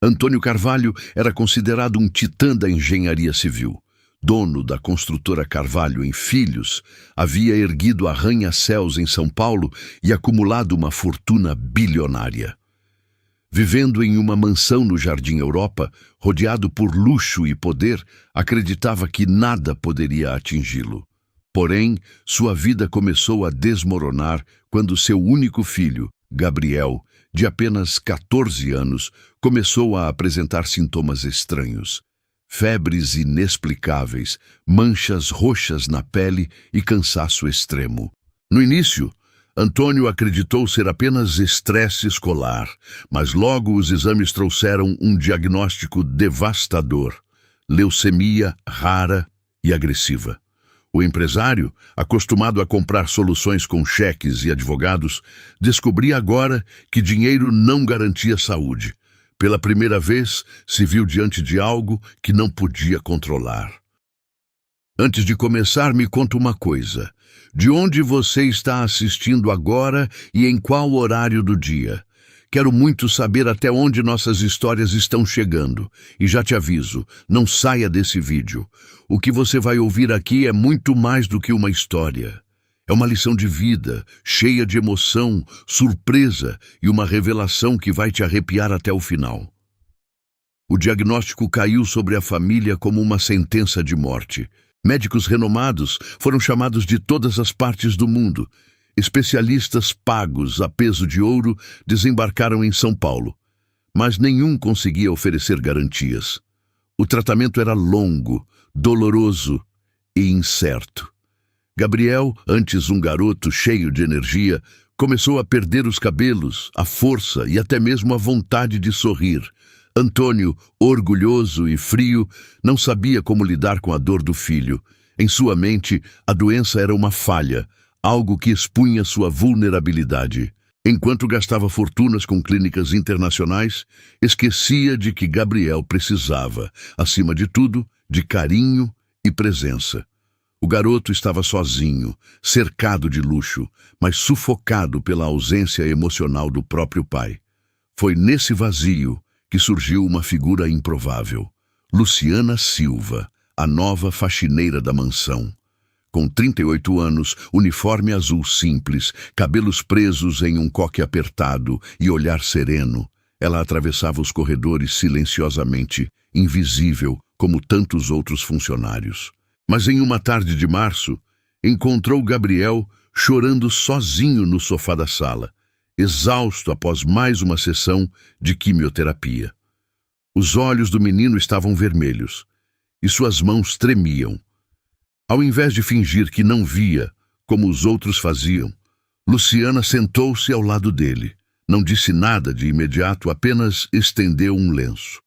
Antônio Carvalho era considerado um titã da engenharia civil. Dono da construtora Carvalho em Filhos, havia erguido arranha-céus em São Paulo e acumulado uma fortuna bilionária. Vivendo em uma mansão no Jardim Europa, rodeado por luxo e poder, acreditava que nada poderia atingi-lo. Porém, sua vida começou a desmoronar quando seu único filho, Gabriel, de apenas 14 anos, começou a apresentar sintomas estranhos. Febres inexplicáveis, manchas roxas na pele e cansaço extremo. No início, Antônio acreditou ser apenas estresse escolar, mas logo os exames trouxeram um diagnóstico devastador: leucemia rara e agressiva. O empresário, acostumado a comprar soluções com cheques e advogados, descobria agora que dinheiro não garantia saúde. Pela primeira vez, se viu diante de algo que não podia controlar. Antes de começar, me conta uma coisa. De onde você está assistindo agora e em qual horário do dia? Quero muito saber até onde nossas histórias estão chegando. E já te aviso, não saia desse vídeo. O que você vai ouvir aqui é muito mais do que uma história. É uma lição de vida, cheia de emoção, surpresa e uma revelação que vai te arrepiar até o final. O diagnóstico caiu sobre a família como uma sentença de morte. Médicos renomados foram chamados de todas as partes do mundo. Especialistas pagos a peso de ouro desembarcaram em São Paulo, mas nenhum conseguia oferecer garantias. O tratamento era longo, doloroso e incerto. Gabriel, antes um garoto cheio de energia, começou a perder os cabelos, a força e até mesmo a vontade de sorrir. Antônio, orgulhoso e frio, não sabia como lidar com a dor do filho. Em sua mente, a doença era uma falha, algo que expunha sua vulnerabilidade. Enquanto gastava fortunas com clínicas internacionais, esquecia de que Gabriel precisava, acima de tudo, de carinho e presença. O garoto estava sozinho, cercado de luxo, mas sufocado pela ausência emocional do próprio pai. Foi nesse vazio que surgiu uma figura improvável: Luciana Silva, a nova faxineira da mansão. Com 38 anos, uniforme azul simples, cabelos presos em um coque apertado e olhar sereno, ela atravessava os corredores silenciosamente, invisível como tantos outros funcionários. Mas em uma tarde de março, encontrou Gabriel chorando sozinho no sofá da sala, exausto após mais uma sessão de quimioterapia. Os olhos do menino estavam vermelhos e suas mãos tremiam. Ao invés de fingir que não via, como os outros faziam, Luciana sentou-se ao lado dele. Não disse nada de imediato, apenas estendeu um lenço.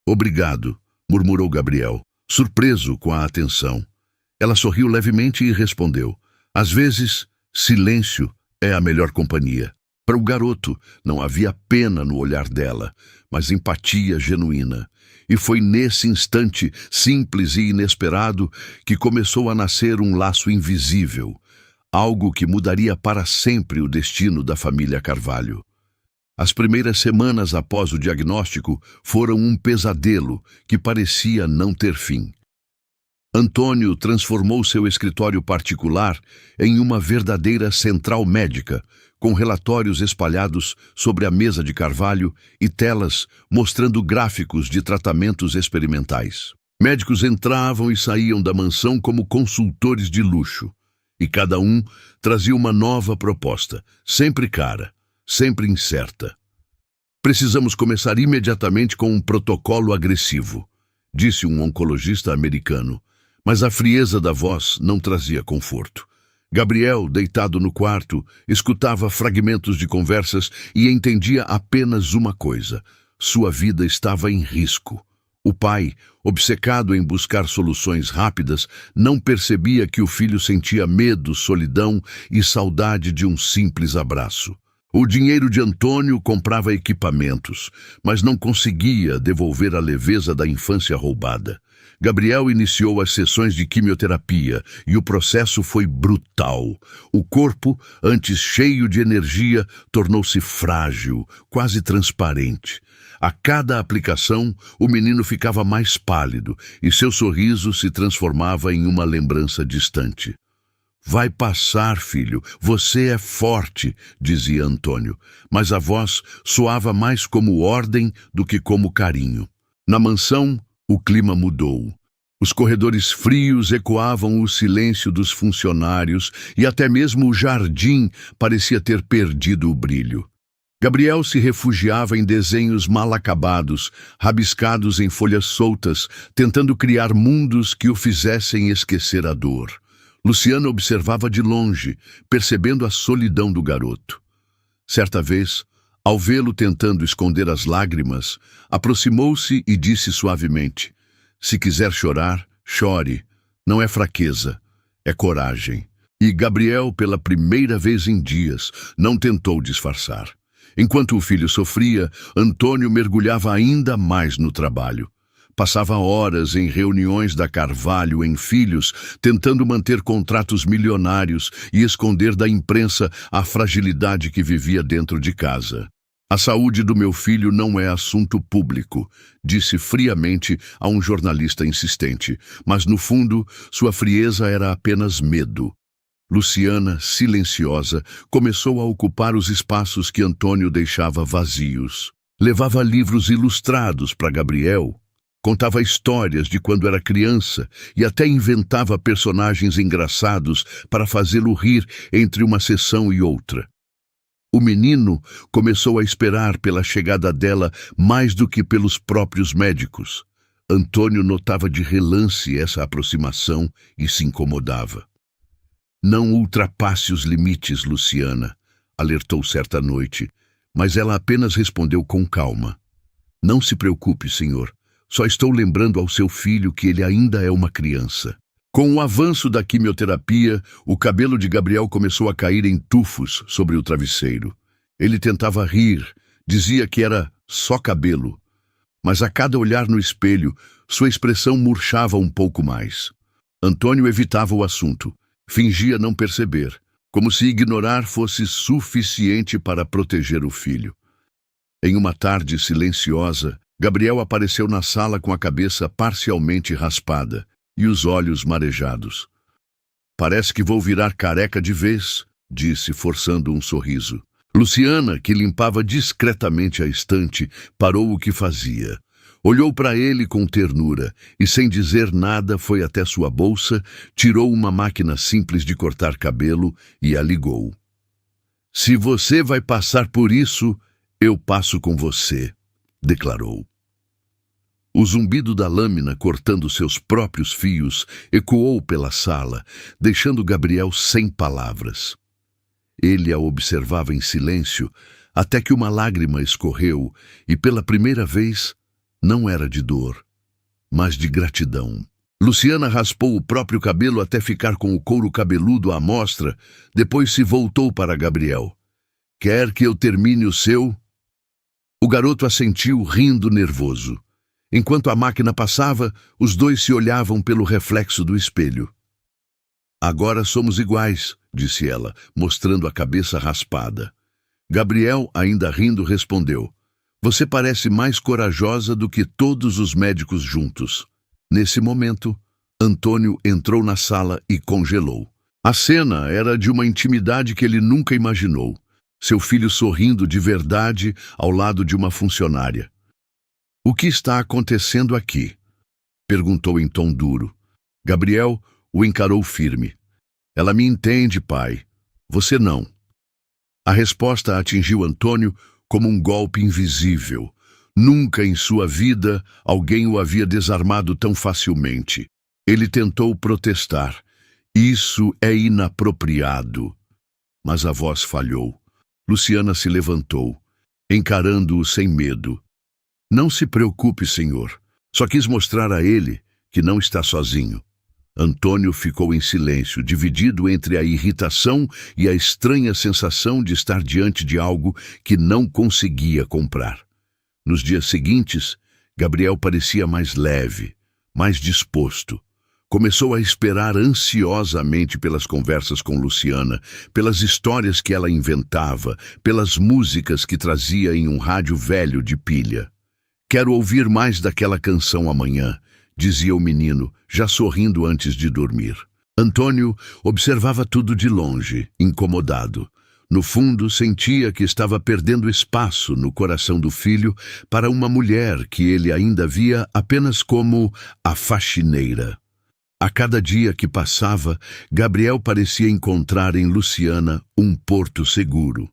"Obrigado", murmurou Gabriel, surpreso com a atenção. Ela sorriu levemente e respondeu: "Às vezes, silêncio é a melhor companhia." Para o garoto, não havia pena no olhar dela, mas empatia genuína. E foi nesse instante, simples e inesperado, que começou a nascer um laço invisível, algo que mudaria para sempre o destino da família Carvalho. As primeiras semanas após o diagnóstico foram um pesadelo que parecia não ter fim. Antônio transformou seu escritório particular em uma verdadeira central médica, com relatórios espalhados sobre a mesa de Carvalho e telas mostrando gráficos de tratamentos experimentais. Médicos entravam e saíam da mansão como consultores de luxo, e cada um trazia uma nova proposta, sempre cara, sempre incerta. "Precisamos começar imediatamente com um protocolo agressivo", disse um oncologista americano, mas a frieza da voz não trazia conforto. Gabriel, deitado no quarto, escutava fragmentos de conversas e entendia apenas uma coisa: sua vida estava em risco. O pai, obcecado em buscar soluções rápidas, não percebia que o filho sentia medo, solidão e saudade de um simples abraço. O dinheiro de Antônio comprava equipamentos, mas não conseguia devolver a leveza da infância roubada. Gabriel iniciou as sessões de quimioterapia e o processo foi brutal. O corpo, antes cheio de energia, tornou-se frágil, quase transparente. A cada aplicação, o menino ficava mais pálido e seu sorriso se transformava em uma lembrança distante. Vai passar, filho, você é forte, dizia Antônio, mas a voz soava mais como ordem do que como carinho. Na mansão, o clima mudou. Os corredores frios ecoavam o silêncio dos funcionários e até mesmo o jardim parecia ter perdido o brilho. Gabriel se refugiava em desenhos mal acabados, rabiscados em folhas soltas, tentando criar mundos que o fizessem esquecer a dor. Luciana observava de longe, percebendo a solidão do garoto. Certa vez, ao vê-lo tentando esconder as lágrimas, aproximou-se e disse suavemente: "Se quiser chorar, chore. Não é fraqueza, é coragem." E Gabriel, pela primeira vez em dias, não tentou disfarçar. Enquanto o filho sofria, Antônio mergulhava ainda mais no trabalho. Passava horas em reuniões da Carvalho em Filhos, tentando manter contratos milionários e esconder da imprensa a fragilidade que vivia dentro de casa. "A saúde do meu filho não é assunto público", disse friamente a um jornalista insistente, mas no fundo sua frieza era apenas medo. Luciana, silenciosa, começou a ocupar os espaços que Antônio deixava vazios. Levava livros ilustrados para Gabriel, contava histórias de quando era criança e até inventava personagens engraçados para fazê-lo rir entre uma sessão e outra. O menino começou a esperar pela chegada dela mais do que pelos próprios médicos. Antônio notava de relance essa aproximação e se incomodava. "Não ultrapasse os limites, Luciana", alertou certa noite, mas ela apenas respondeu com calma: "Não se preocupe, senhor. Só estou lembrando ao seu filho que ele ainda é uma criança." Com o avanço da quimioterapia, o cabelo de Gabriel começou a cair em tufos sobre o travesseiro. Ele tentava rir, dizia que era só cabelo, mas a cada olhar no espelho, sua expressão murchava um pouco mais. Antônio evitava o assunto. Fingia não perceber, como se ignorar fosse suficiente para proteger o filho. Em uma tarde silenciosa, Gabriel apareceu na sala com a cabeça parcialmente raspada e os olhos marejados. "Parece que vou virar careca de vez", disse, forçando um sorriso. Luciana, que limpava discretamente a estante, parou o que fazia. Olhou para ele com ternura e, sem dizer nada, foi até sua bolsa, tirou uma máquina simples de cortar cabelo e a ligou. "Se você vai passar por isso, eu passo com você", declarou. O zumbido da lâmina cortando seus próprios fios ecoou pela sala, deixando Gabriel sem palavras. Ele a observava em silêncio, até que uma lágrima escorreu e, pela primeira vez, não era de dor, mas de gratidão. Luciana raspou o próprio cabelo até ficar com o couro cabeludo à mostra, depois se voltou para Gabriel. "Quer que eu termine o seu?" O garoto assentiu, rindo nervoso. Enquanto a máquina passava, os dois se olhavam pelo reflexo do espelho. "Agora somos iguais", disse ela, mostrando a cabeça raspada. Gabriel, ainda rindo, respondeu: "Você parece mais corajosa do que todos os médicos juntos." Nesse momento, Antônio entrou na sala e congelou. A cena era de uma intimidade que ele nunca imaginou. Seu filho sorrindo de verdade ao lado de uma funcionária. "O que está acontecendo aqui?" perguntou em tom duro. Gabriel o encarou firme. "Ela me entende, pai. Você não." A resposta atingiu Antônio como um golpe invisível. Nunca em sua vida alguém o havia desarmado tão facilmente. Ele tentou protestar. "Isso é inapropriado." Mas a voz falhou. Luciana se levantou, encarando-o sem medo. "Não se preocupe, senhor. Só quis mostrar a ele que não está sozinho." Antônio ficou em silêncio, dividido entre a irritação e a estranha sensação de estar diante de algo que não conseguia comprar. Nos dias seguintes, Gabriel parecia mais leve, mais disposto. Começou a esperar ansiosamente pelas conversas com Luciana, pelas histórias que ela inventava, pelas músicas que trazia em um rádio velho de pilha. Quero ouvir mais daquela canção amanhã, dizia o menino, já sorrindo antes de dormir. Antônio observava tudo de longe, incomodado. No fundo, sentia que estava perdendo espaço no coração do filho para uma mulher que ele ainda via apenas como a faxineira. A cada dia que passava, Gabriel parecia encontrar em Luciana um porto seguro.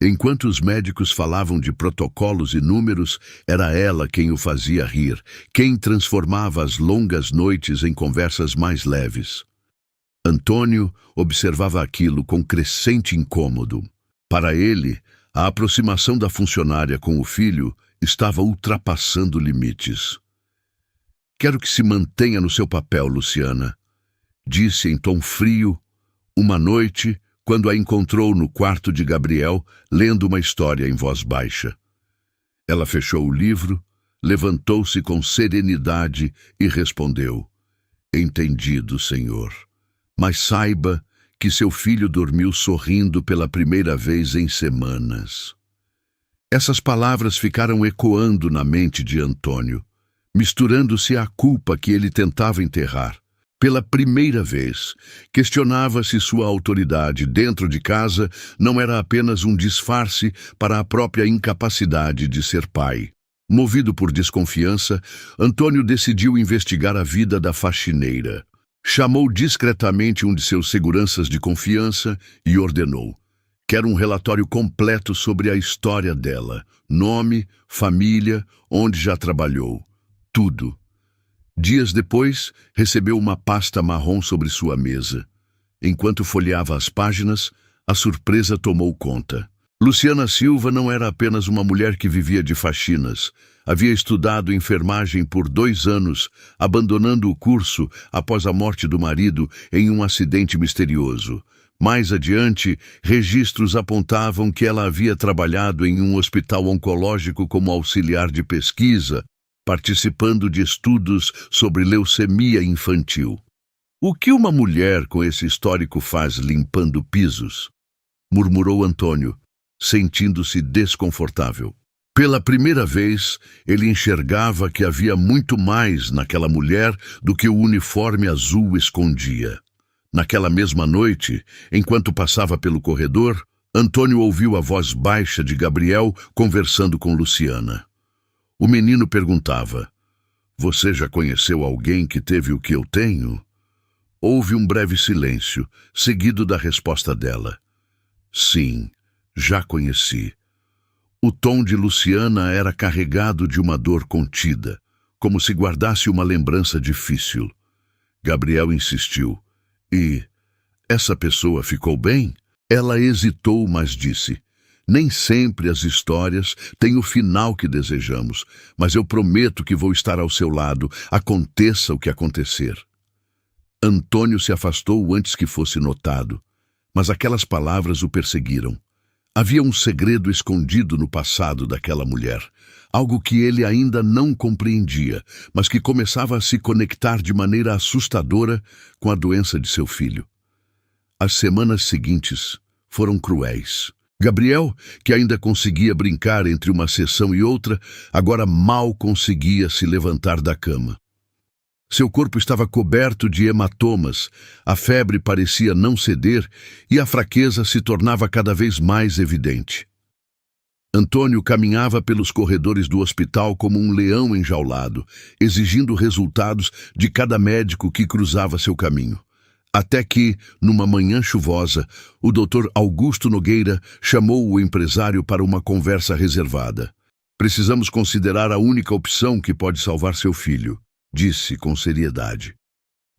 Enquanto os médicos falavam de protocolos e números, era ela quem o fazia rir, quem transformava as longas noites em conversas mais leves. Antônio observava aquilo com crescente incômodo. Para ele, a aproximação da funcionária com o filho estava ultrapassando limites. Quero que se mantenha no seu papel, Luciana, disse em tom frio, uma noite, quando a encontrou no quarto de Gabriel, lendo uma história em voz baixa. Ela fechou o livro, levantou-se com serenidade e respondeu: Entendido, senhor. Mas saiba que seu filho dormiu sorrindo pela primeira vez em semanas. Essas palavras ficaram ecoando na mente de Antônio, misturando-se à culpa que ele tentava enterrar. Pela primeira vez, questionava se sua autoridade dentro de casa não era apenas um disfarce para a própria incapacidade de ser pai. Movido por desconfiança, Antônio decidiu investigar a vida da faxineira. Chamou discretamente um de seus seguranças de confiança e ordenou: quero um relatório completo sobre a história dela, nome, família, onde já trabalhou, tudo. Dias depois, recebeu uma pasta marrom sobre sua mesa. Enquanto folheava as páginas, a surpresa tomou conta. Luciana Silva não era apenas uma mulher que vivia de faxinas. Havia estudado enfermagem por 2 anos, abandonando o curso após a morte do marido em um acidente misterioso. Mais adiante, registros apontavam que ela havia trabalhado em um hospital oncológico como auxiliar de pesquisa, participando de estudos sobre leucemia infantil. O que uma mulher com esse histórico faz limpando pisos? Murmurou Antônio, sentindo-se desconfortável. Pela primeira vez, ele enxergava que havia muito mais naquela mulher do que o uniforme azul escondia. Naquela mesma noite, enquanto passava pelo corredor, Antônio ouviu a voz baixa de Gabriel conversando com Luciana. O menino perguntava: Você já conheceu alguém que teve o que eu tenho? Houve um breve silêncio, seguido da resposta dela: Sim, já conheci. O tom de Luciana era carregado de uma dor contida, como se guardasse uma lembrança difícil. Gabriel insistiu: E essa pessoa ficou bem? Ela hesitou, mas disse: Nem sempre as histórias têm o final que desejamos, mas eu prometo que vou estar ao seu lado, aconteça o que acontecer. Antônio se afastou antes que fosse notado, mas aquelas palavras o perseguiram. Havia um segredo escondido no passado daquela mulher, algo que ele ainda não compreendia, mas que começava a se conectar de maneira assustadora com a doença de seu filho. As semanas seguintes foram cruéis. Gabriel, que ainda conseguia brincar entre uma sessão e outra, agora mal conseguia se levantar da cama. Seu corpo estava coberto de hematomas, a febre parecia não ceder e a fraqueza se tornava cada vez mais evidente. Antônio caminhava pelos corredores do hospital como um leão enjaulado, exigindo resultados de cada médico que cruzava seu caminho. Até que, numa manhã chuvosa, o Dr. Augusto Nogueira chamou o empresário para uma conversa reservada. Precisamos considerar a única opção que pode salvar seu filho, disse com seriedade.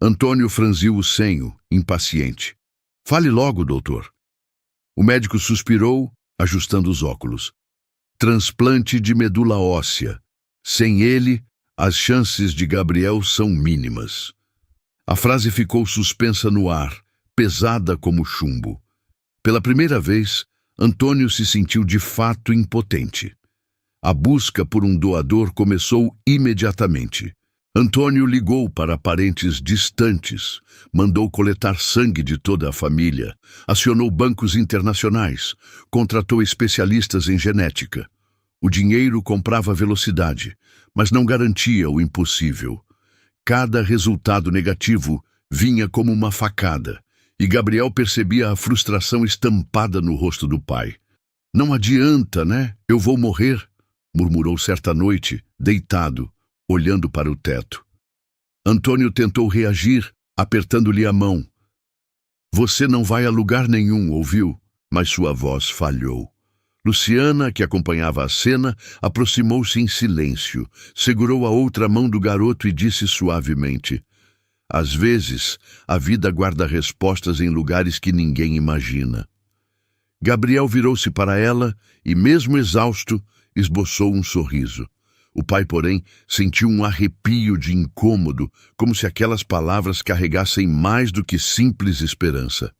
Antônio franziu o senho, impaciente. Fale logo, doutor. O médico suspirou, ajustando os óculos. Transplante de medula óssea. Sem ele, as chances de Gabriel são mínimas. A frase ficou suspensa no ar, pesada como chumbo. Pela primeira vez, Antônio se sentiu de fato impotente. A busca por um doador começou imediatamente. Antônio ligou para parentes distantes, mandou coletar sangue de toda a família, acionou bancos internacionais, contratou especialistas em genética. O dinheiro comprava velocidade, mas não garantia o impossível. Cada resultado negativo vinha como uma facada, e Gabriel percebia a frustração estampada no rosto do pai. Não adianta, né? Eu vou morrer, murmurou certa noite, deitado, olhando para o teto. Antônio tentou reagir, apertando-lhe a mão. Você não vai a lugar nenhum, ouviu? Mas sua voz falhou. Luciana, que acompanhava a cena, aproximou-se em silêncio, segurou a outra mão do garoto e disse suavemente: às vezes, a vida guarda respostas em lugares que ninguém imagina. Gabriel virou-se para ela e, mesmo exausto, esboçou um sorriso. O pai, porém, sentiu um arrepio de incômodo, como se aquelas palavras carregassem mais do que simples esperança.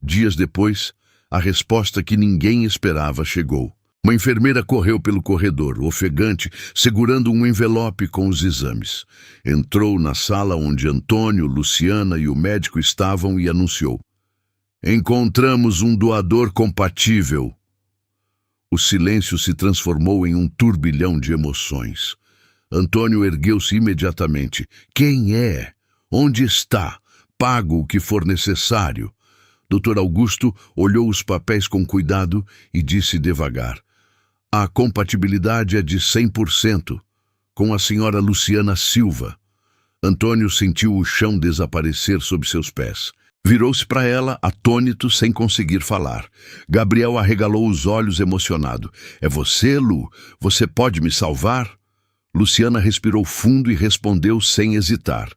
Dias depois, a resposta que ninguém esperava chegou. Uma enfermeira correu pelo corredor, ofegante, segurando um envelope com os exames. Entrou na sala onde Antônio, Luciana e o médico estavam e anunciou: encontramos um doador compatível. O silêncio se transformou em um turbilhão de emoções. Antônio ergueu-se imediatamente. Quem é? Onde está? Pago o que for necessário. Dr. Augusto olhou os papéis com cuidado e disse devagar: a compatibilidade é de 100%, com a senhora Luciana Silva. Antônio sentiu o chão desaparecer sob seus pés. Virou-se para ela, atônito, sem conseguir falar. Gabriel arregalou os olhos emocionado. É você, Lu? Você pode me salvar? Luciana respirou fundo e respondeu sem hesitar: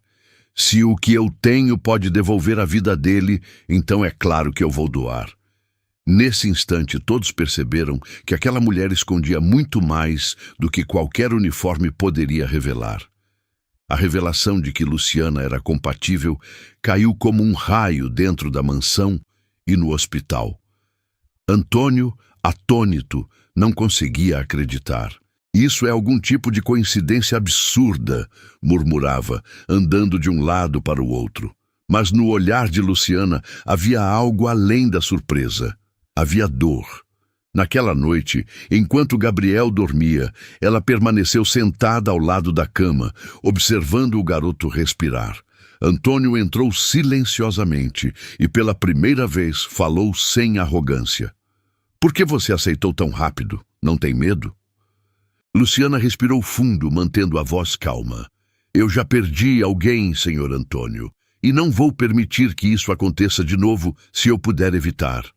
se o que eu tenho pode devolver a vida dele, então é claro que eu vou doar. Nesse instante, todos perceberam que aquela mulher escondia muito mais do que qualquer uniforme poderia revelar. A revelação de que Luciana era compatível caiu como um raio dentro da mansão e no hospital. Antônio, atônito, não conseguia acreditar. Isso é algum tipo de coincidência absurda, murmurava, andando de um lado para o outro. Mas no olhar de Luciana havia algo além da surpresa. Havia dor. Naquela noite, enquanto Gabriel dormia, ela permaneceu sentada ao lado da cama, observando o garoto respirar. Antônio entrou silenciosamente e, pela primeira vez, falou sem arrogância. Por que você aceitou tão rápido? Não tem medo? Luciana respirou fundo, mantendo a voz calma. Eu já perdi alguém, senhor Antônio, e não vou permitir que isso aconteça de novo se eu puder evitar.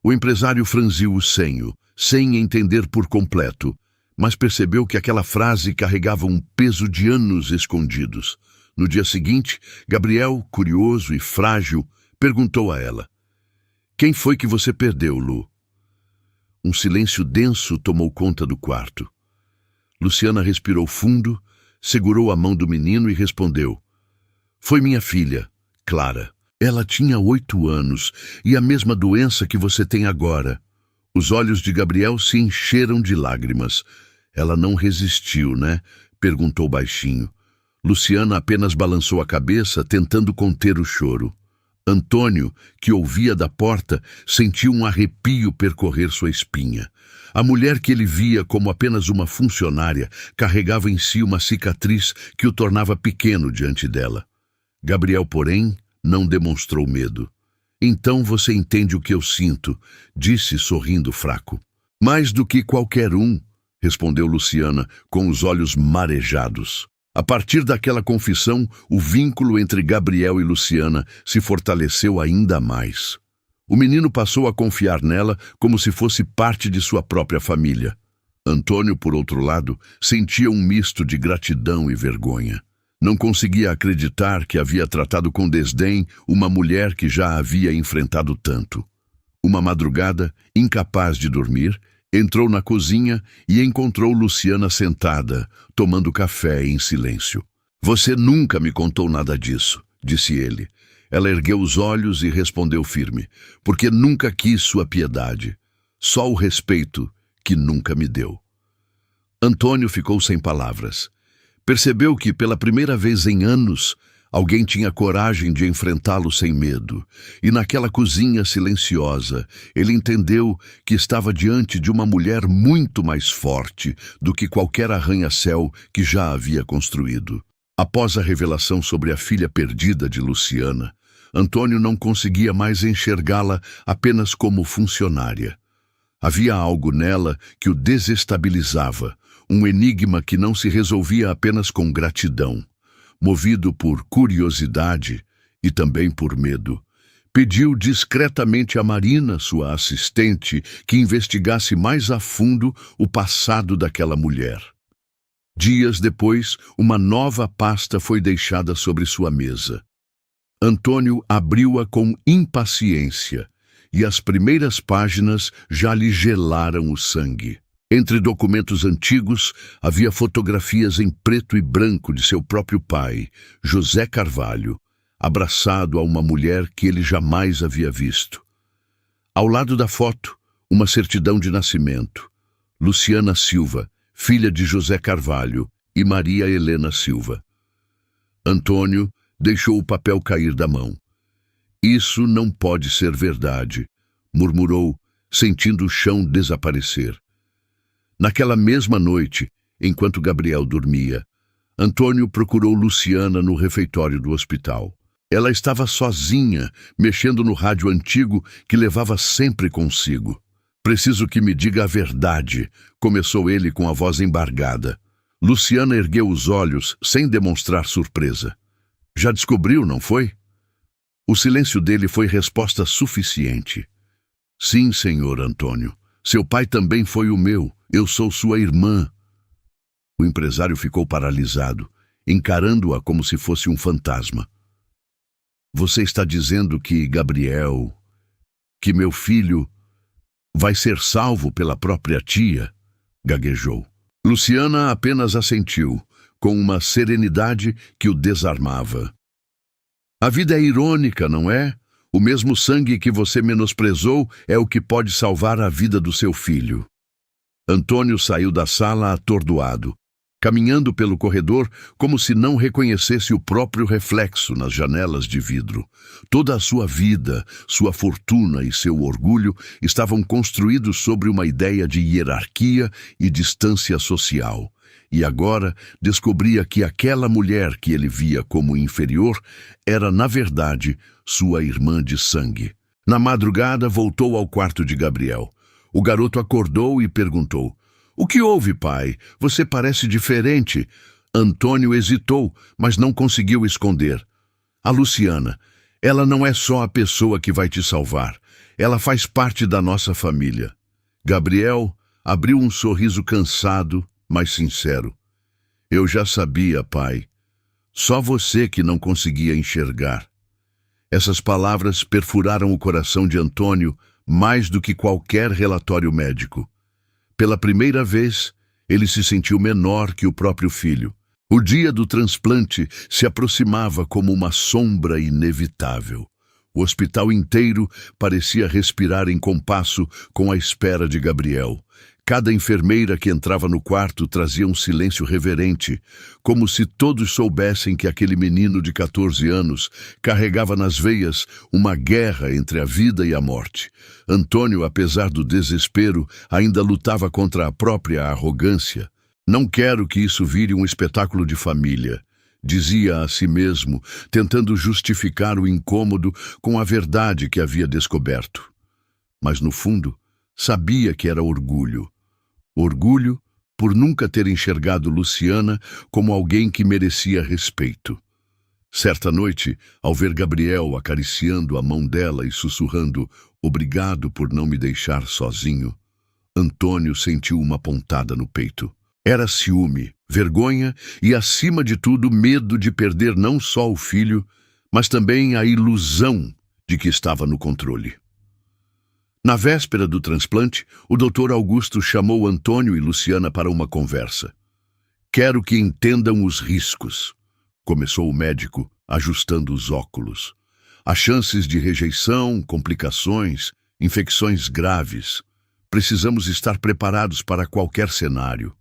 O empresário franziu o senho, sem entender por completo, mas percebeu que aquela frase carregava um peso de anos escondidos. No dia seguinte, Gabriel, curioso e frágil, perguntou a ela: quem foi que você perdeu, Lu? Um silêncio denso tomou conta do quarto. Luciana respirou fundo, segurou a mão do menino e respondeu: foi minha filha, Clara. Ela tinha 8 anos e a mesma doença que você tem agora. Os olhos de Gabriel se encheram de lágrimas. Ela não resistiu, né? Perguntou baixinho. Luciana apenas balançou a cabeça, tentando conter o choro. Antônio, que ouvia da porta, sentiu um arrepio percorrer sua espinha. A mulher que ele via como apenas uma funcionária carregava em si uma cicatriz que o tornava pequeno diante dela. Gabriel, porém, não demonstrou medo. Então você entende o que eu sinto, disse sorrindo fraco. Mais do que qualquer um, respondeu Luciana, com os olhos marejados. A partir daquela confissão, o vínculo entre Gabriel e Luciana se fortaleceu ainda mais. O menino passou a confiar nela como se fosse parte de sua própria família. Antônio, por outro lado, sentia um misto de gratidão e vergonha. Não conseguia acreditar que havia tratado com desdém uma mulher que já havia enfrentado tanto. Uma madrugada, incapaz de dormir, entrou na cozinha e encontrou Luciana sentada, tomando café em silêncio. Você nunca me contou nada disso, disse ele. Ela ergueu os olhos e respondeu firme, porque nunca quis sua piedade, só o respeito que nunca me deu. Antônio ficou sem palavras. Percebeu que, pela primeira vez em anos, Alguém tinha coragem de enfrentá-lo sem medo. E naquela cozinha silenciosa, ele entendeu que estava diante de uma mulher muito mais forte do que qualquer arranha-céu que já havia construído. Após a revelação sobre a filha perdida de Luciana, Antônio não conseguia mais enxergá-la apenas como funcionária. Havia algo nela que o desestabilizava, um enigma que não se resolvia apenas com gratidão. Movido por curiosidade e também por medo, pediu discretamente a Marina, sua assistente, que investigasse mais a fundo o passado daquela mulher. Dias depois, uma nova pasta foi deixada sobre sua mesa. Antônio abriu-a com impaciência, e as primeiras páginas já lhe gelaram o sangue. Entre documentos antigos, havia fotografias em preto e branco de seu próprio pai, José Carvalho, abraçado a uma mulher que ele jamais havia visto. Ao lado da foto, uma certidão de nascimento. Luciana Silva, filha de José Carvalho, e Maria Helena Silva. Antônio deixou o papel cair da mão. Isso não pode ser verdade, murmurou, sentindo o chão desaparecer. Naquela mesma noite, enquanto Gabriel dormia, Antônio procurou Luciana no refeitório do hospital. Ela estava sozinha, mexendo no rádio antigo que levava sempre consigo. "Preciso que me diga a verdade", começou ele com a voz embargada. Luciana ergueu os olhos, sem demonstrar surpresa. "Já descobriu, não foi?" O silêncio dele foi resposta suficiente. "Sim, senhor Antônio. Seu pai também foi o meu. Eu sou sua irmã." O empresário ficou paralisado, encarando-a como se fosse um fantasma. "Você está dizendo que Gabriel, que meu filho, vai ser salvo pela própria tia?" gaguejou. Luciana apenas assentiu, com uma serenidade que o desarmava. "A vida é irônica, não é? O mesmo sangue que você menosprezou é o que pode salvar a vida do seu filho." Antônio saiu da sala atordoado, caminhando pelo corredor como se não reconhecesse o próprio reflexo nas janelas de vidro. Toda a sua vida, sua fortuna e seu orgulho estavam construídos sobre uma ideia de hierarquia e distância social. E agora descobria que aquela mulher que ele via como inferior era, na verdade, sua irmã de sangue. Na madrugada, voltou ao quarto de Gabriel. O garoto acordou e perguntou: "O que houve, pai? Você parece diferente." Antônio hesitou, mas não conseguiu esconder. "A Luciana, ela não é só a pessoa que vai te salvar. Ela faz parte da nossa família." Gabriel abriu um sorriso cansado, mas sincero. "Eu já sabia, pai. Só você que não conseguia enxergar." Essas palavras perfuraram o coração de Antônio mais do que qualquer relatório médico. Pela primeira vez, ele se sentiu menor que o próprio filho. O dia do transplante se aproximava como uma sombra inevitável. O hospital inteiro parecia respirar em compasso com a espera de Gabriel. Cada enfermeira que entrava no quarto trazia um silêncio reverente, como se todos soubessem que aquele menino de 14 anos carregava nas veias uma guerra entre a vida e a morte. Antônio, apesar do desespero, ainda lutava contra a própria arrogância. "Não quero que isso vire um espetáculo de família", dizia a si mesmo, tentando justificar o incômodo com a verdade que havia descoberto. Mas, no fundo, sabia que era orgulho. Orgulho por nunca ter enxergado Luciana como alguém que merecia respeito. Certa noite, ao ver Gabriel acariciando a mão dela e sussurrando "Obrigado por não me deixar sozinho", Antônio sentiu uma pontada no peito. Era ciúme, vergonha e, acima de tudo, medo de perder não só o filho, mas também a ilusão de que estava no controle. Na véspera do transplante, o Dr. Augusto chamou Antônio e Luciana para uma conversa. "Quero que entendam os riscos", começou o médico, ajustando os óculos. "Há chances de rejeição, complicações, infecções graves. Precisamos estar preparados para qualquer cenário."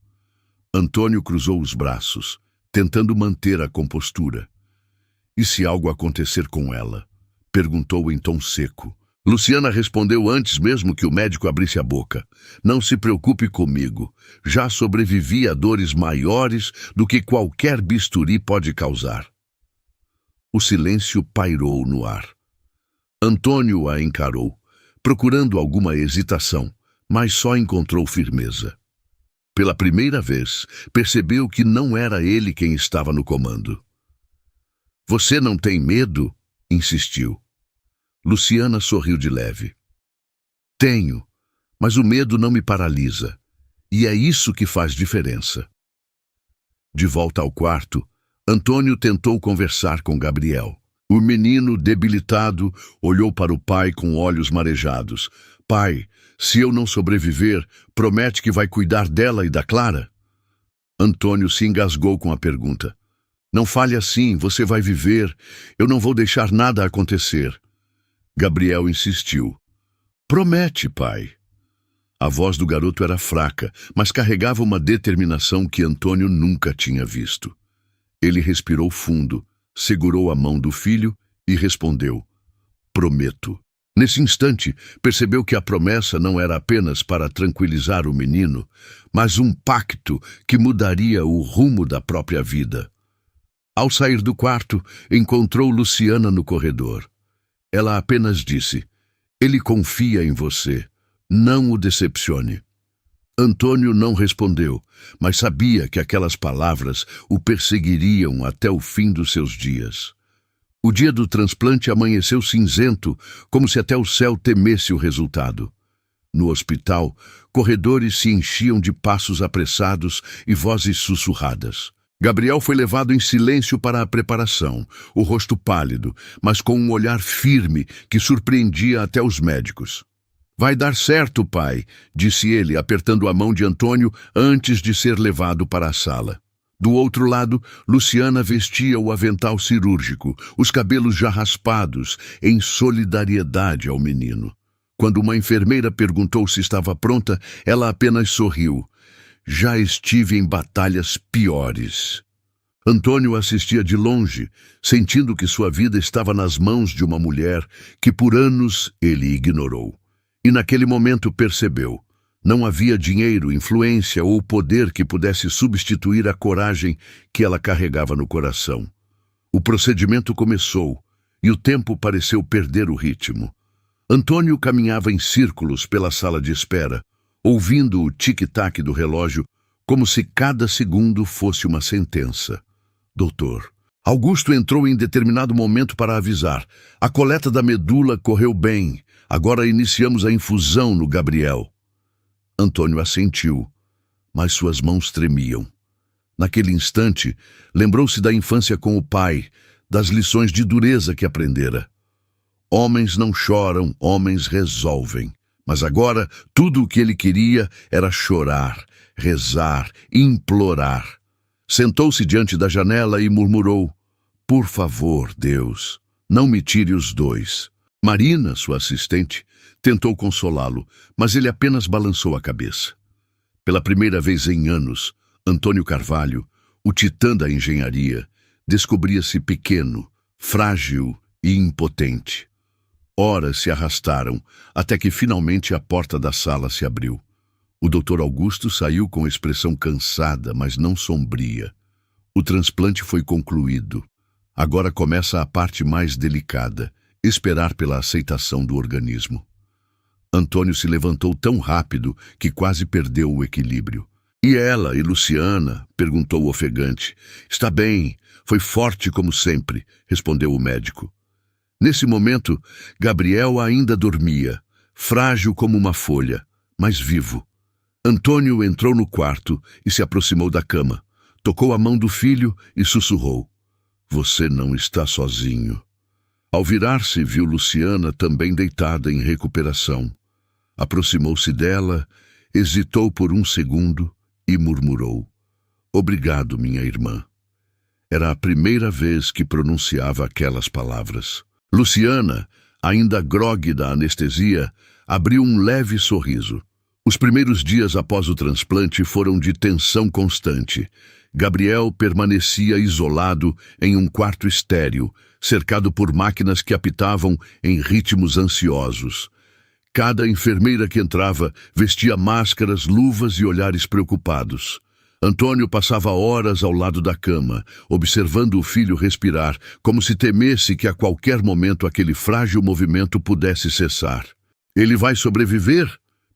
Antônio cruzou os braços, tentando manter a compostura. E se algo acontecer com ela? Perguntou em tom seco. Luciana respondeu antes mesmo que o médico abrisse a boca. Não se preocupe comigo. Já sobrevivi a dores maiores do que qualquer bisturi pode causar. O silêncio pairou no ar. Antônio a encarou, procurando alguma hesitação, mas só encontrou firmeza. Pela primeira vez, percebeu que não era ele quem estava no comando. Você não tem medo? Insistiu. Luciana sorriu de leve. Tenho, mas o medo não me paralisa. E é isso que faz diferença. De volta ao quarto, Antônio tentou conversar com Gabriel. O menino, debilitado, olhou para o pai com olhos marejados. Pai, se eu não sobreviver, promete que vai cuidar dela e da Clara? Antônio se engasgou com a pergunta. Não fale assim, você vai viver. Eu não vou deixar nada acontecer. Gabriel insistiu. Promete, pai. A voz do garoto era fraca, mas carregava uma determinação que Antônio nunca tinha visto. Ele respirou fundo, segurou a mão do filho e respondeu. Prometo. Nesse instante, percebeu que a promessa não era apenas para tranquilizar o menino, mas um pacto que mudaria o rumo da própria vida. Ao sair do quarto, encontrou Luciana no corredor. Ela apenas disse, ele confia em você, não o decepcione. Antônio não respondeu, mas sabia que aquelas palavras o perseguiriam até o fim dos seus dias. O dia do transplante amanheceu cinzento, como se até o céu temesse o resultado. No hospital, corredores se enchiam de passos apressados e vozes sussurradas. Gabriel foi levado em silêncio para a preparação, o rosto pálido, mas com um olhar firme que surpreendia até os médicos. Vai dar certo, pai, disse ele, apertando a mão de Antônio antes de ser levado para a sala. Do outro lado, Luciana vestia o avental cirúrgico, os cabelos já raspados, em solidariedade ao menino. Quando uma enfermeira perguntou se estava pronta, ela apenas sorriu. Já estive em batalhas piores. Antônio assistia de longe, sentindo que sua vida estava nas mãos de uma mulher que por anos ele ignorou. E naquele momento percebeu, não havia dinheiro, influência ou poder que pudesse substituir a coragem que ela carregava no coração. O procedimento começou, e o tempo pareceu perder o ritmo. Antônio caminhava em círculos pela sala de espera, ouvindo o tic-tac do relógio como se cada segundo fosse uma sentença. Doutor. Augusto entrou em determinado momento para avisar. A coleta da medula correu bem. Agora iniciamos a infusão no Gabriel. Antônio assentiu, mas suas mãos tremiam. Naquele instante, lembrou-se da infância com o pai, das lições de dureza que aprendera. Homens não choram, homens resolvem. Mas agora, tudo o que ele queria era chorar, rezar, implorar. Sentou-se diante da janela e murmurou, por favor, Deus, não me tire os dois. Marina, sua assistente, tentou consolá-lo, mas ele apenas balançou a cabeça. Pela primeira vez em anos, Antônio Carvalho, o titã da engenharia, descobria-se pequeno, frágil e impotente. Horas se arrastaram, até que finalmente a porta da sala se abriu. O Dr. Augusto saiu com expressão cansada, mas não sombria. O transplante foi concluído. Agora começa a parte mais delicada, esperar pela aceitação do organismo. Antônio se levantou tão rápido que quase perdeu o equilíbrio. E ela, e Luciana? Perguntou ofegante. Está bem, foi forte como sempre, respondeu o médico. Nesse momento, Gabriel ainda dormia, frágil como uma folha, mas vivo. Antônio entrou no quarto e se aproximou da cama. Tocou a mão do filho e sussurrou. Você não está sozinho. Ao virar-se, viu Luciana também deitada em recuperação. Aproximou-se dela, hesitou por um segundo e murmurou. Obrigado, minha irmã. Era a primeira vez que pronunciava aquelas palavras. Luciana, ainda grogue da anestesia, abriu um leve sorriso. Os primeiros dias após o transplante foram de tensão constante. Gabriel permanecia isolado em um quarto estéril, cercado por máquinas que apitavam em ritmos ansiosos. Cada enfermeira que entrava vestia máscaras, luvas e olhares preocupados. Antônio passava horas ao lado da cama, observando o filho respirar, como se temesse que a qualquer momento aquele frágil movimento pudesse cessar. "Ele vai sobreviver?"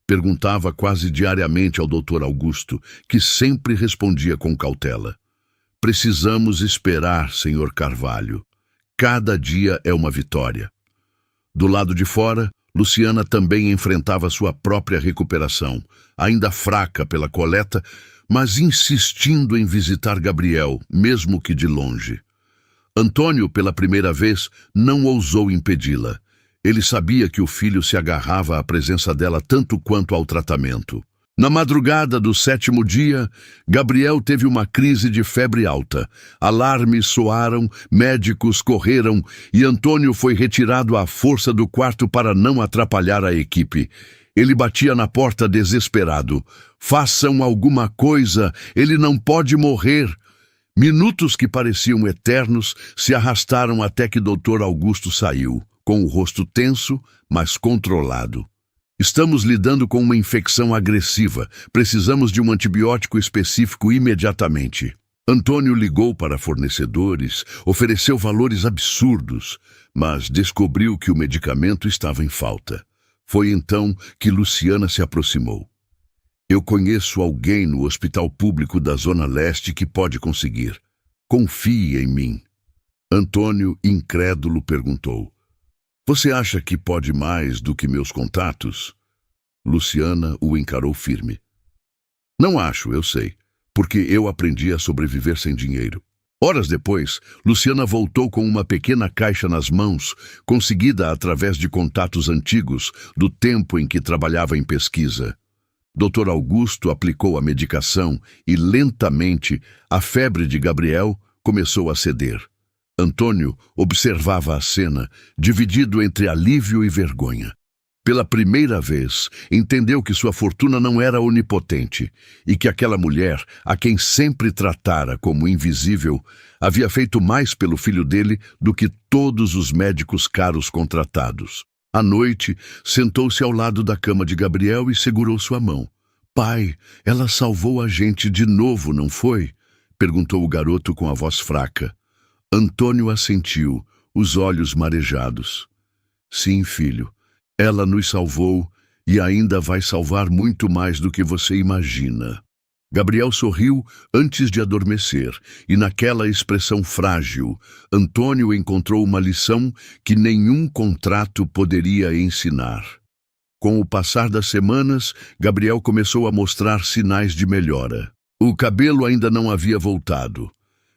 perguntava quase diariamente ao Dr. Augusto, que sempre respondia com cautela. "Precisamos esperar, Sr. Carvalho. Cada dia é uma vitória." Do lado de fora, Luciana também enfrentava sua própria recuperação, ainda fraca pela coleta, mas insistindo em visitar Gabriel, mesmo que de longe. Antônio, pela primeira vez, não ousou impedi-la. Ele sabia que o filho se agarrava à presença dela tanto quanto ao tratamento. Na madrugada do 7º dia, Gabriel teve uma crise de febre alta. Alarmes soaram, médicos correram e Antônio foi retirado à força do quarto para não atrapalhar a equipe. Ele batia na porta desesperado. "Façam alguma coisa, ele não pode morrer." Minutos que pareciam eternos se arrastaram até que Dr. Augusto saiu, com o rosto tenso, mas controlado. "Estamos lidando com uma infecção agressiva. Precisamos de um antibiótico específico imediatamente." Antônio ligou para fornecedores, ofereceu valores absurdos, mas descobriu que o medicamento estava em falta. Foi então que Luciana se aproximou. "Eu conheço alguém no hospital público da Zona Leste que pode conseguir. Confie em mim." Antônio, incrédulo, perguntou: "Você acha que pode mais do que meus contatos?" Luciana o encarou firme. "Não acho, eu sei, porque eu aprendi a sobreviver sem dinheiro." Horas depois, Luciana voltou com uma pequena caixa nas mãos, conseguida através de contatos antigos do tempo em que trabalhava em pesquisa. Dr. Augusto aplicou a medicação e, lentamente, a febre de Gabriel começou a ceder. Antônio observava a cena, dividido entre alívio e vergonha. Pela primeira vez, entendeu que sua fortuna não era onipotente e que aquela mulher, a quem sempre tratara como invisível, havia feito mais pelo filho dele do que todos os médicos caros contratados. À noite, sentou-se ao lado da cama de Gabriel e segurou sua mão. "Pai, ela salvou a gente de novo, não foi?" perguntou o garoto com a voz fraca. Antônio assentiu, os olhos marejados. "Sim, filho. Ela nos salvou e ainda vai salvar muito mais do que você imagina." Gabriel sorriu antes de adormecer, e naquela expressão frágil, Antônio encontrou uma lição que nenhum contrato poderia ensinar. Com o passar das semanas, Gabriel começou a mostrar sinais de melhora. O cabelo ainda não havia voltado,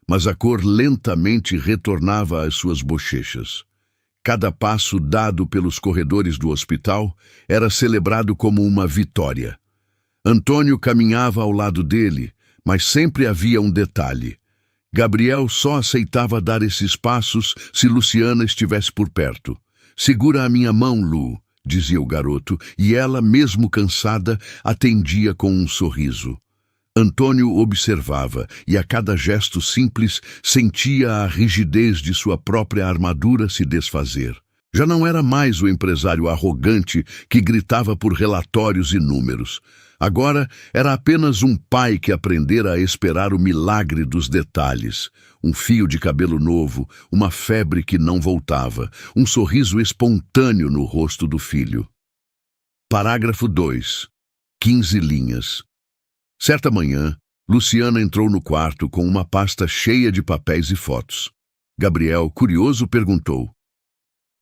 mas a cor lentamente retornava às suas bochechas. Cada passo dado pelos corredores do hospital era celebrado como uma vitória. Antônio caminhava ao lado dele, mas sempre havia um detalhe. Gabriel só aceitava dar esses passos se Luciana estivesse por perto. "Segura a minha mão, Lu", dizia o garoto, e ela, mesmo cansada, atendia com um sorriso. Antônio observava, e a cada gesto simples sentia a rigidez de sua própria armadura se desfazer. Já não era mais o empresário arrogante que gritava por relatórios e números. Agora era apenas um pai que aprendera a esperar o milagre dos detalhes. Um fio de cabelo novo, uma febre que não voltava, um sorriso espontâneo no rosto do filho. Parágrafo 2. 15 linhas. Certa manhã, Luciana entrou no quarto com uma pasta cheia de papéis e fotos. Gabriel, curioso, perguntou: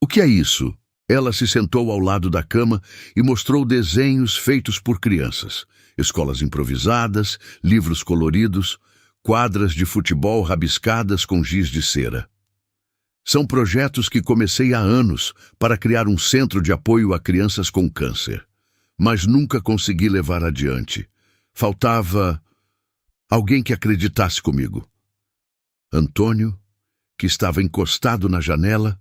"O que é isso?" Ela se sentou ao lado da cama e mostrou desenhos feitos por crianças, escolas improvisadas, livros coloridos, quadras de futebol rabiscadas com giz de cera. "São projetos que comecei há anos para criar um centro de apoio a crianças com câncer, mas nunca consegui levar adiante. Faltava alguém que acreditasse comigo." Antônio, que estava encostado na janela,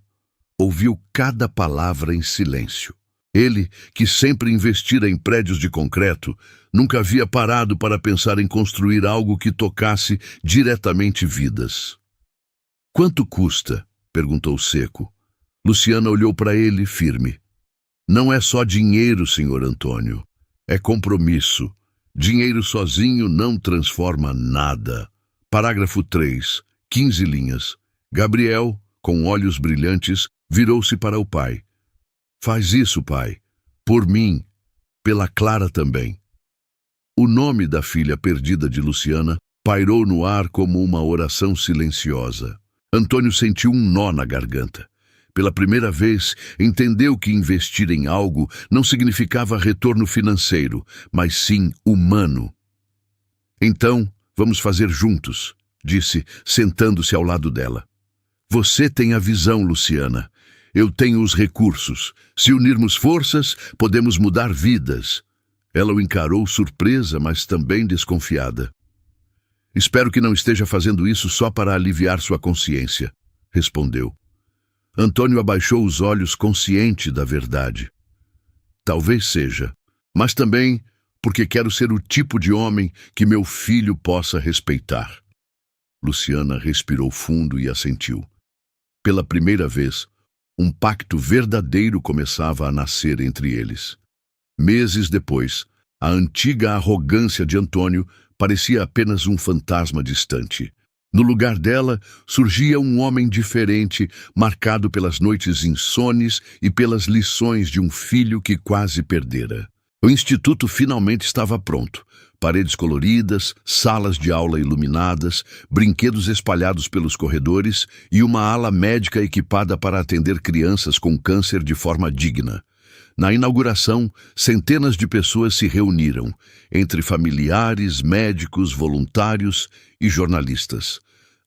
ouviu cada palavra em silêncio. Ele, que sempre investira em prédios de concreto, nunca havia parado para pensar em construir algo que tocasse diretamente vidas. "Quanto custa?" perguntou seco. Luciana olhou para ele firme. "Não é só dinheiro, senhor Antônio. É compromisso. Dinheiro sozinho não transforma nada." Parágrafo 3, 15 linhas. Gabriel, com olhos brilhantes, virou-se para o pai. "Faz isso, pai. Por mim. Pela Clara também." O nome da filha perdida de Luciana pairou no ar como uma oração silenciosa. Antônio sentiu um nó na garganta. Pela primeira vez, entendeu que investir em algo não significava retorno financeiro, mas sim humano. "Então, vamos fazer juntos", disse, sentando-se ao lado dela. "Você tem a visão, Luciana. Eu tenho os recursos. Se unirmos forças, podemos mudar vidas." Ela o encarou surpresa, mas também desconfiada. "Espero que não esteja fazendo isso só para aliviar sua consciência", respondeu. Antônio abaixou os olhos, consciente da verdade. "Talvez seja, mas também porque quero ser o tipo de homem que meu filho possa respeitar." Luciana respirou fundo e assentiu. Pela primeira vez, um pacto verdadeiro começava a nascer entre eles. Meses depois, a antiga arrogância de Antônio parecia apenas um fantasma distante. No lugar dela, surgia um homem diferente, marcado pelas noites insones e pelas lições de um filho que quase perdera. O instituto finalmente estava pronto. Paredes coloridas, salas de aula iluminadas, brinquedos espalhados pelos corredores e uma ala médica equipada para atender crianças com câncer de forma digna. Na inauguração, centenas de pessoas se reuniram, entre familiares, médicos, voluntários e jornalistas.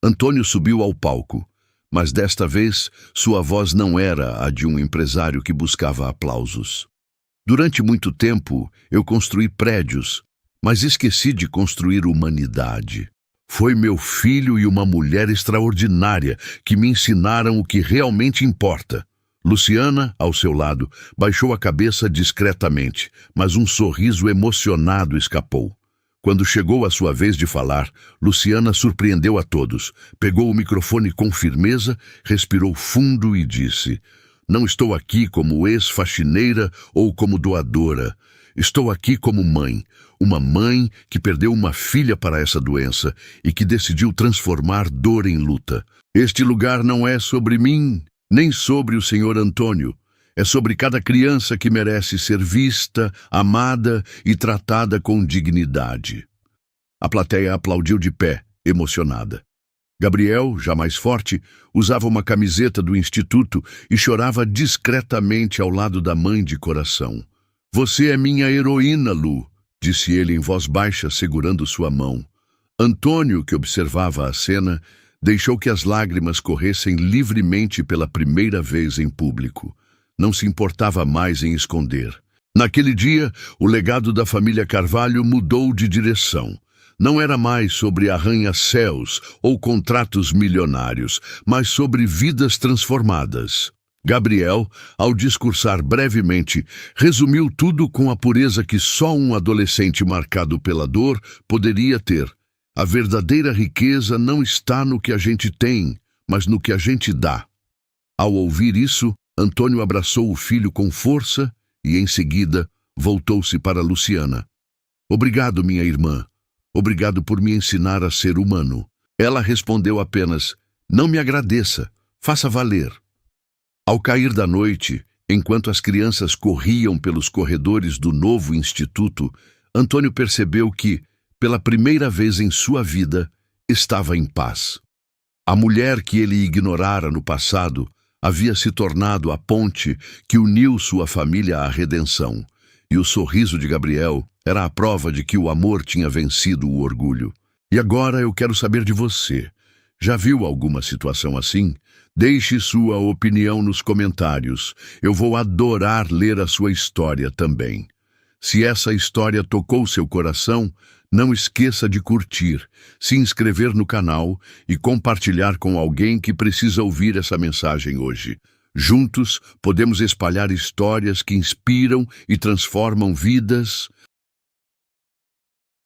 Antônio subiu ao palco, mas desta vez sua voz não era a de um empresário que buscava aplausos. "Durante muito tempo, eu construí prédios, mas esqueci de construir humanidade. Foi meu filho e uma mulher extraordinária que me ensinaram o que realmente importa." Luciana, ao seu lado, baixou a cabeça discretamente, mas um sorriso emocionado escapou. Quando chegou a sua vez de falar, Luciana surpreendeu a todos. Pegou o microfone com firmeza, respirou fundo e disse: "Não estou aqui como ex-faxineira ou como doadora. Estou aqui como mãe. Uma mãe que perdeu uma filha para essa doença e que decidiu transformar dor em luta. Este lugar não é sobre mim, nem sobre o senhor Antônio. É sobre cada criança que merece ser vista, amada e tratada com dignidade." A plateia aplaudiu de pé, emocionada. Gabriel, já mais forte, usava uma camiseta do instituto e chorava discretamente ao lado da mãe de coração. "Você é minha heroína, Lu", disse ele em voz baixa, segurando sua mão. Antônio, que observava a cena, deixou que as lágrimas corressem livremente pela primeira vez em público. Não se importava mais em esconder. Naquele dia, o legado da família Carvalho mudou de direção. Não era mais sobre arranha-céus ou contratos milionários, mas sobre vidas transformadas. Gabriel, ao discursar brevemente, resumiu tudo com a pureza que só um adolescente marcado pela dor poderia ter. A verdadeira riqueza não está no que a gente tem, mas no que a gente dá. Ao ouvir isso, Antônio abraçou o filho com força e, em seguida, voltou-se para Luciana. "Obrigado, minha irmã. Obrigado por me ensinar a ser humano." Ela respondeu apenas: "Não me agradeça. Faça valer." Ao cair da noite, enquanto as crianças corriam pelos corredores do novo instituto, Antônio percebeu que, pela primeira vez em sua vida, estava em paz. A mulher que ele ignorara no passado havia se tornado a ponte que uniu sua família à redenção, e o sorriso de Gabriel era a prova de que o amor tinha vencido o orgulho. "E agora eu quero saber de você. Já viu alguma situação assim? Deixe sua opinião nos comentários. Eu vou adorar ler a sua história também. Se essa história tocou seu coração, não esqueça de curtir, se inscrever no canal e compartilhar com alguém que precisa ouvir essa mensagem hoje. Juntos, podemos espalhar histórias que inspiram e transformam vidas.